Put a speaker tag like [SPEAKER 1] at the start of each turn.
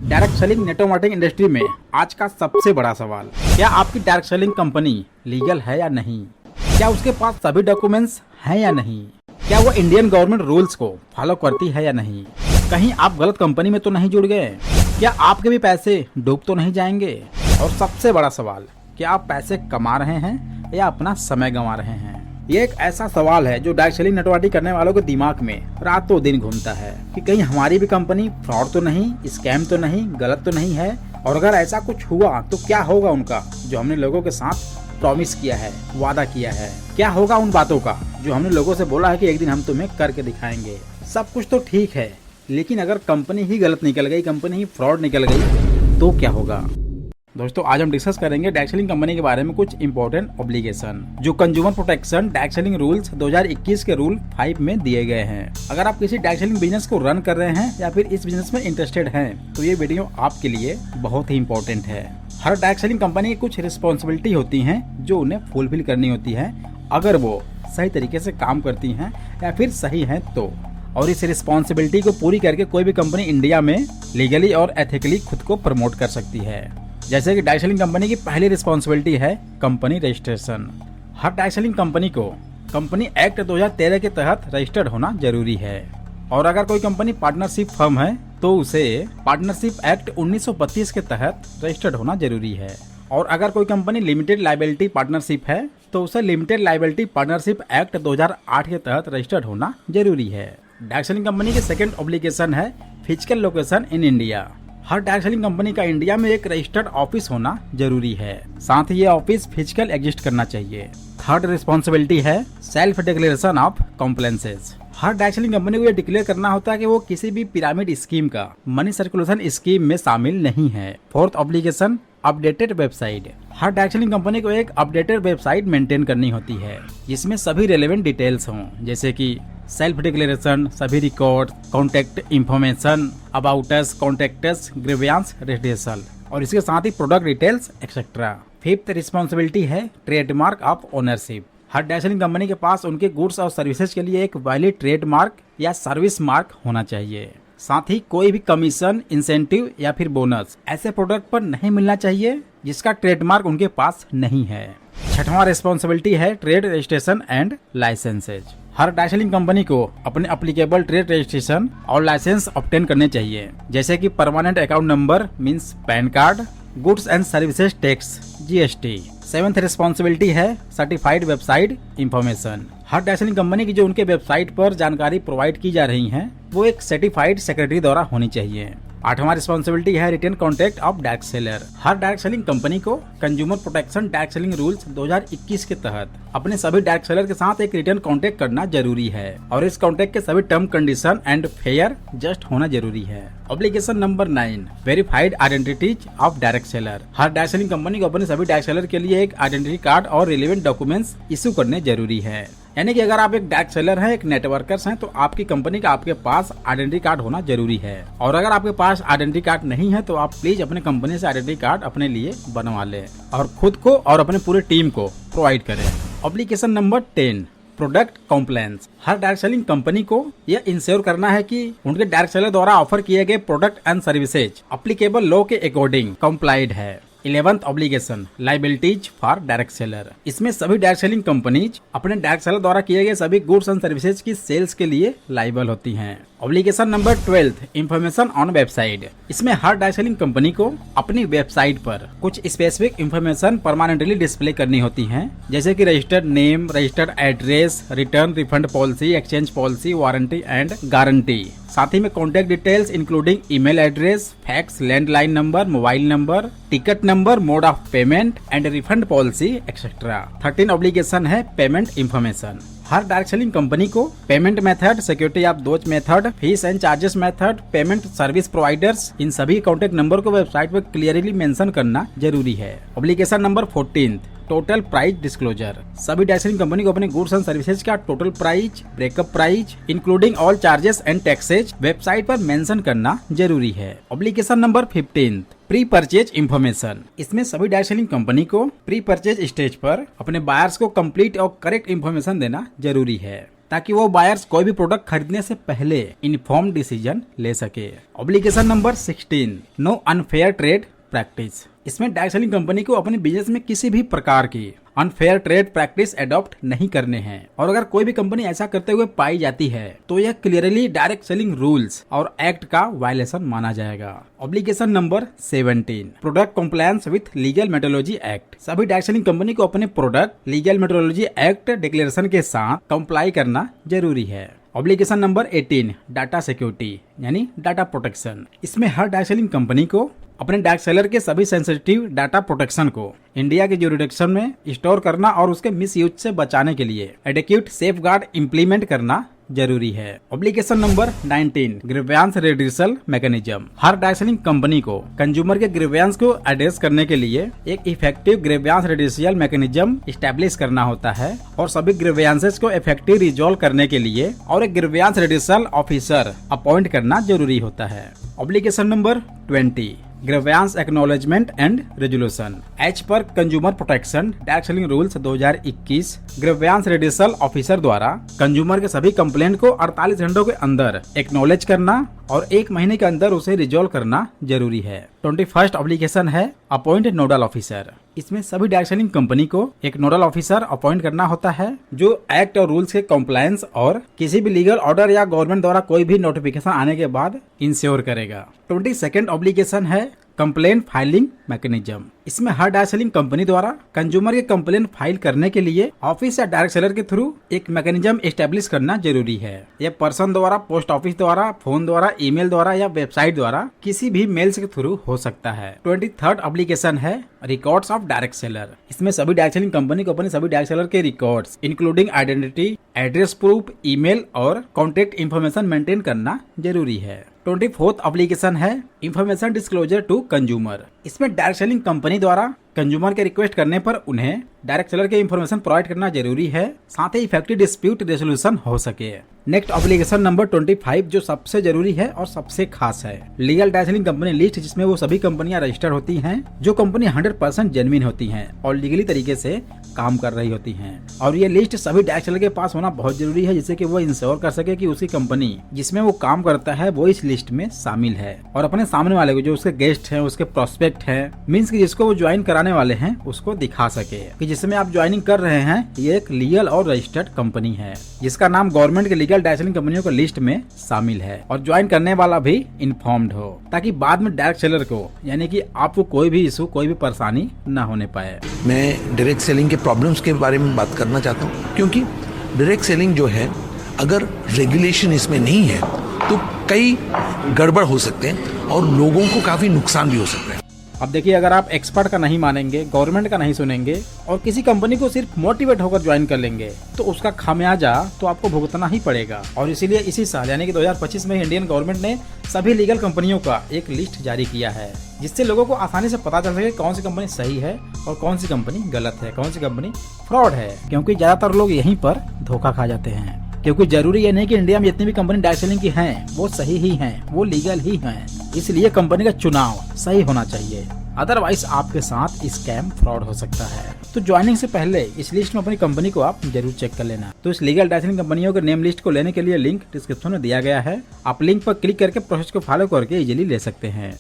[SPEAKER 1] Direct selling network marketing industry में आज का सबसे बड़ा सवाल, क्या आपकी डायरेक्ट सेलिंग कंपनी लीगल है या नहीं? क्या उसके पास सभी डॉक्यूमेंट्स हैं या नहीं? क्या वो इंडियन गवर्नमेंट रूल्स को फॉलो करती है या नहीं? कहीं आप गलत कंपनी में तो नहीं जुड़ गए? क्या आपके भी पैसे डूब तो नहीं जाएंगे? और सबसे बड़ा सवाल, क्या आप पैसे कमा रहे हैं या अपना समय गंवा रहे हैं? ये एक ऐसा सवाल है जो डायरेक्ट सेलिंग नेटवर्किंग करने वालों के दिमाग में रातों दिन घूमता है कि कहीं हमारी भी कंपनी फ्रॉड तो नहीं, स्कैम तो नहीं, गलत तो नहीं है। और अगर ऐसा कुछ हुआ तो क्या होगा उनका जो हमने लोगों के साथ प्रॉमिस किया है, वादा किया है? क्या होगा उन बातों का जो हमने लोगों से बोला है कि एक दिन हम तुम्हें करके दिखाएंगे? सब कुछ तो ठीक है, लेकिन अगर कंपनी ही गलत निकल गई, कंपनी ही फ्रॉड निकल गई तो क्या होगा? दोस्तों, आज हम डिस्कस करेंगे डायरेक्ट सेलिंग कंपनी के बारे में कुछ इंपॉर्टेंट ऑब्लिगेशन जो consumer protection direct selling rules 2021 के रूल 5 में दिए गए हैं। अगर आप किसी डायरेक्ट सेलिंग बिजनेस को रन कर रहे हैं या फिर इस बिजनेस में इंटरेस्टेड हैं, तो ये वीडियो आपके लिए बहुत ही इंपॉर्टेंट है। हर डायरेक्ट सेलिंग कंपनी की कुछ रिस्पॉन्सिबिलिटी होती है जो उन्हें फुलफिल करनी होती है अगर वो सही तरीके से काम करती हैं या फिर सही है तो। और इस रिस्पॉन्सिबिलिटी को पूरी करके कोई भी कंपनी इंडिया में लीगली और एथिकली खुद को प्रमोट कर सकती है। जैसे कि डायरेक्ट सेलिंग कंपनी की पहली रिस्पॉन्सिबिलिटी है कंपनी रजिस्ट्रेशन। हर डायरेक्ट सेलिंग कंपनी को कंपनी एक्ट 2013 के तहत रजिस्टर्ड होना जरूरी है। और अगर कोई कंपनी पार्टनरशिप फर्म है तो उसे पार्टनरशिप एक्ट 1932 के तहत रजिस्टर्ड होना जरूरी है। और अगर कोई कंपनी लिमिटेड लायबिलिटी पार्टनरशिप है तो उसे लिमिटेड लायबिलिटी पार्टनरशिप एक्ट 2008 के तहत रजिस्टर्ड होना जरूरी है। डायरेक्ट सेलिंग कंपनी की सेकंड ऑब्लिगेशन है physical location in India. Her direct selling company का इंडिया में एक रजिस्टर्ड ऑफिस होना जरूरी है, साथ ही ये ऑफिस फिजिकल एग्जिस्ट करना चाहिए। थर्ड रिस्पॉन्सिबिलिटी है सेल्फ डिक्लेरेशन ऑफ कॉम्प्लायंसेस। हर डायरेक्ट सेलिंग कंपनी को ये डिक्लेयर करना होता है कि वो किसी भी पिरामिड स्कीम का मनी सर्कुलेशन स्कीम में शामिल नहीं है। Fourth obligation updated website. हर डायरेक्ट सेलिंग कंपनी को एक अपडेटेड वेबसाइट मेंटेन करनी होती है जिसमें सभी रेलेवेंट डिटेल्स हों, जैसे कि सेल्फ डिक्लेरेशन, सभी record, contact information, about us, contacts, grievance registration और इसके साथ ही product details etcetera. Fifth responsibility है ट्रेडमार्क ऑफ ओनरशिप। हर डायरेक्ट सेलिंग कंपनी के पास उनके गुड्स और सर्विसेज के लिए एक वैलिड ट्रेडमार्क या सर्विस मार्क होना चाहिए। साथ ही कोई भी कमीशन, इंसेंटिव या फिर बोनस ऐसे प्रोडक्ट पर नहीं मिलना चाहिए जिसका ट्रेडमार्क उनके पास नहीं है। छठवां रिस्पॉन्सिबिलिटी है ट्रेड रजिस्ट्रेशन एंड लाइसेंसेज। हर डायरेक्ट सेलिंग कंपनी को अपने एप्लीकेबल ट्रेड रजिस्ट्रेशन और लाइसेंस ऑब्टेन करने चाहिए, जैसे कि permanent account number means PAN card, goods and services tax GST। Seventh responsibility है सर्टिफाइड वेबसाइट इंफॉर्मेशन। हर डायरेक्ट सेलिंग कंपनी की जो उनके वेबसाइट पर जानकारी प्रोवाइड की जा रही है वो एक सर्टिफाइड सेक्रेटरी द्वारा होनी चाहिए। आठवां रिस्पॉन्सिबिलिटी है return contract of direct seller. हर डायरेक्ट सेलिंग कंपनी को consumer protection direct selling rules 2021 के तहत अपने सभी डायरेक्ट सेलर के साथ एक रिटर्न कॉन्ट्रैक्ट करना जरूरी है और इस कॉन्ट्रैक्ट के सभी term condition and fair just होना जरूरी है। Obligation number 9 verified identities of direct seller. हर डायरेक्ट सेलिंग कंपनी को अपने सभी डायरेक्ट सेलर के लिए एक आइडेंटिटी कार्ड और रिलेवेंट डॉक्यूमेंट्स इशू करने जरूरी है। यानी कि अगर आप एक डायरेक्ट सेलर हैं, एक नेटवर्कर्स हैं, तो आपकी कंपनी का आपके पास आइडेंटिटी कार्ड होना जरूरी है। और अगर आपके पास आइडेंटिटी कार्ड नहीं है तो आप प्लीज अपने कंपनी से आइडेंटिटी कार्ड अपने लिए बनवा लें और खुद को और अपने पूरे टीम को प्रोवाइड करें। Obligation number 10 product compliance. हर डायरेक्ट सेलिंग कंपनी को यह इंश्योर करना है कि उनके डायरेक्ट सेलर द्वारा ऑफर किए गए product and services applicable law के अकॉर्डिंग कंप्लाइड है। 11th obligation liabilities for direct seller. इसमें सभी डायरेक्ट सेलिंग कंपनीज अपने डायरेक्ट सेलर द्वारा किए गए सभी गुड्स एंड सर्विसेज की सेल्स के लिए लायबल होती हैं। Obligation number 12 information on website. इसमें हर डायरेक्ट सेलिंग कंपनी को अपनी वेबसाइट पर कुछ स्पेसिफिक इंफॉर्मेशन परमानेंटली डिस्प्ले करनी होती हैं, जैसे कि registered name, registered address, return refund policy, exchange policy, warranty and guarantee. साथ ही में contact details including email address, fax, landline number, mobile number, ticket number, mode of payment and refund policy etcetera. 13 obligation है payment information. हर direct selling company को payment method, security of those method, fees and charges method, payment service providers, इन सभी contact number को website पर clearly mention करना जरूरी है। Obligation number 14 total price disclosure. सभी डायरेक्ट सेलिंग कंपनी को अपने गुड्स एंड सर्विसेज का total price, breakup price including all charges and taxes website पर मेंशन करना जरूरी है। Obligation number 15 pre purchase information. इसमें सभी डायरेक्ट सेलिंग कंपनी को प्री परचेज स्टेज पर अपने बायर्स को कंप्लीट और करेक्ट इन्फॉर्मेशन देना जरूरी है। ताकि वो बायर्स कोई भी प्रोडक्ट खरीदने से पहले इन्फॉर्म डिसीजन ले सके। Obligation number 16, no unfair trade practice. इसमें डायरेक्ट सेलिंग कंपनी को अपने बिजनेस में किसी भी प्रकार की अनफेयर ट्रेड प्रैक्टिस एडॉप्ट नहीं करने हैं, और अगर कोई भी कंपनी ऐसा करते हुए पाई जाती है तो यह क्लियरली डायरेक्ट सेलिंग रूल्स और एक्ट का वायलेशन माना जाएगा। Obligation number 17, product compliance with legal metrology act. सभी डायरेक्ट सेलिंग कंपनी को अपने product legal metrology act declaration के साथ कंप्लाई करना जरूरी है। ऑब्लिगेशन नंबर 18, डाटा सिक्योरिटी यानी डाटा प्रोटेक्शन। इसमें हर डायरेक्ट सेलिंग कंपनी को अपने डायरेक्ट सेलर के सभी सेंसिटिव डाटा प्रोटेक्शन को इंडिया के ज्यूरिडिक्शन में स्टोर करना और उसके मिसयूज से बचाने के लिए एडिक्यूट सेफगार्ड इंप्लीमेंट करना जरूरी है। Obligation number 19, grievance redressal mechanism. हर डायरेक्ट सेलिंग कंपनी को कंज्यूमर के ग्रीवेंस को एड्रेस करने के लिए एक effective grievance redressal mechanism establish करना होता है, और सभी ग्रीवेंसेस को इफेक्टिव रिजॉल्व करने के लिए और एक ग्रीवेंस रिड्यूसल ऑफिसर अपॉइंट करना जरूरी होता है। Obligation number 20, grievance acknowledgement and resolution. एच पर consumer protection direct selling rules 2021, grievance redressal officer द्वारा कंज्यूमर के सभी कंप्लेंट को 48 घंटों के अंदर एक्नॉलेज करना और 1 महीने के अंदर उसे रिजॉल्व करना जरूरी है। 21st ऑब्लिगेशन है अपॉइंट नोडल ऑफिसर। इसमें सभी डायरेक्ट सेलिंग कंपनी को एक नोडल ऑफिसर अपॉइंट करना होता है जो एक्ट और रूल्स के कंप्लायंस और किसी भी लीगल ऑर्डर या गवर्नमेंट द्वारा कोई भी नोटिफिकेशन आने के बाद इंश्योर करेगा। 22nd ऑब्लिगेशन है कंप्लेंट फाइलिंग मैकेनिज्म। इसमें हर डायरेक्ट सेलिंग कंपनी द्वारा कंज्यूमर के कंप्लेंट फाइल करने के लिए ऑफिस या डायरेक्ट सेलर के थ्रू एक मैकेनिज्म एस्टेब्लिश करना जरूरी है। यह पर्सन द्वारा, पोस्ट ऑफिस द्वारा, फोन द्वारा, ईमेल द्वारा या वेबसाइट द्वारा किसी भी मेल्स के थ्रू हो सकता है। 23rd ऑब्लिगेशन है रिकॉर्ड्स ऑफ डायरेक्ट सेलर। इसमें सभी डायरेक्ट सेलिंग कंपनी को अपने सभी डायरेक्ट सेलर के records including identity, address proof, email और कॉन्टेक्ट इन्फॉर्मेशन मेंटेन करना जरूरी है। 24th ऑब्लिगेशन है इंफॉर्मेशन डिस्क्लोजर टू कंज्यूमर। इसमें डायरेक्ट सेलिंग कंपनी द्वारा कंज्यूमर के रिक्वेस्ट करने पर उन्हें डायरेक्ट सेलर के इंफॉर्मेशन प्रोवाइड करना जरूरी है, साथ ही इफेक्टिव डिस्प्यूट रेजोल्यूशन हो सके। नेक्स्ट ऑब्लिगेशन नंबर 25 जो सबसे जरूरी है और सबसे खास है, legal direct selling company list, जिसमें वो सभी कंपनियां रजिस्टर्ड होती हैं जो कंपनी 100% जेन्युइन होती हैं और लीगली तरीके से काम कर रही होती हैं। और ये लिस्ट सभी डायरेक्ट सेलर के पास होना बहुत जरूरी है, जिससे कि वो इंश्योर कर सके कि उसकी कंपनी जिसमें वो काम करता है वो इस लिस्ट में शामिल है, और अपने सामने वाले को, जो उसके गेस्ट हैं, उसके प्रोस्पेक्ट हैं, मीन्स कि जिसको वो ज्वाइन कराने वाले हैं, उसको दिखा सके कि जिसमें आप ज्वाइनिंग कर रहे हैं ये एक लीगल और रजिस्टर्ड कंपनी है जिसका नाम गवर्नमेंट के लीगल डायरेक्ट सेलिंग कंपनियों के लिस्ट में शामिल है, और ज्वाइन करने वाला भी इन्फॉर्म्ड हो, ताकि बाद में डायरेक्ट सेलर को यानी कि आपको कोई भी इशू, कोई भी परेशानी न होने पाए।
[SPEAKER 2] मैं डायरेक्ट सेलिंग के प्रॉब्लम्स के बारे में बात करना चाहता हूँ, क्योंकि डायरेक्ट सेलिंग जो है, अगर रेगुलेशन इसमें नहीं है तो कई गड़बड़ हो सकते हैं और लोगों को काफी नुकसान भी हो सकता है।
[SPEAKER 1] अब देखिए, अगर आप एक्सपर्ट का नहीं मानेंगे, गवर्नमेंट का नहीं सुनेंगे और किसी कंपनी को सिर्फ मोटिवेट होकर ज्वाइन कर लेंगे तो उसका खामियाजा तो आपको भुगतना ही पड़ेगा। और इसीलिए इसी साल यानी कि 2025 में इंडियन गवर्नमेंट ने सभी लीगल कंपनियों का एक लिस्ट जारी किया है, जिससे लोगों को आसानी से पता चल सके कौन सी कंपनी सही है और कौन सी कंपनी गलत है, कौन सी कंपनी फ्रॉड है। क्योंकि ज्यादातर लोग यहीं पर धोखा खा जाते हैं। क्योंकि जरूरी ये नहीं कि इंडिया में जितनी भी कंपनी डायरेक्ट सेलिंग की हैं वो सही ही हैं, वो लीगल ही हैं। इसलिए कंपनी का चुनाव सही होना चाहिए, अदरवाइज आपके साथ स्कैम फ्रॉड हो सकता है। तो ज्वाइनिंग से पहले इस लिस्ट में अपनी कंपनी को आप जरूर चेक कर लेना। तो इस लीगल डायरेक्ट सेलिंग कंपनियों के नेम लिस्ट को लेने के लिए लिंक डिस्क्रिप्शन में दिया गया है, आप लिंक पर क्लिक करके प्रोसेस को फॉलो करके इजीली ले सकते हैं।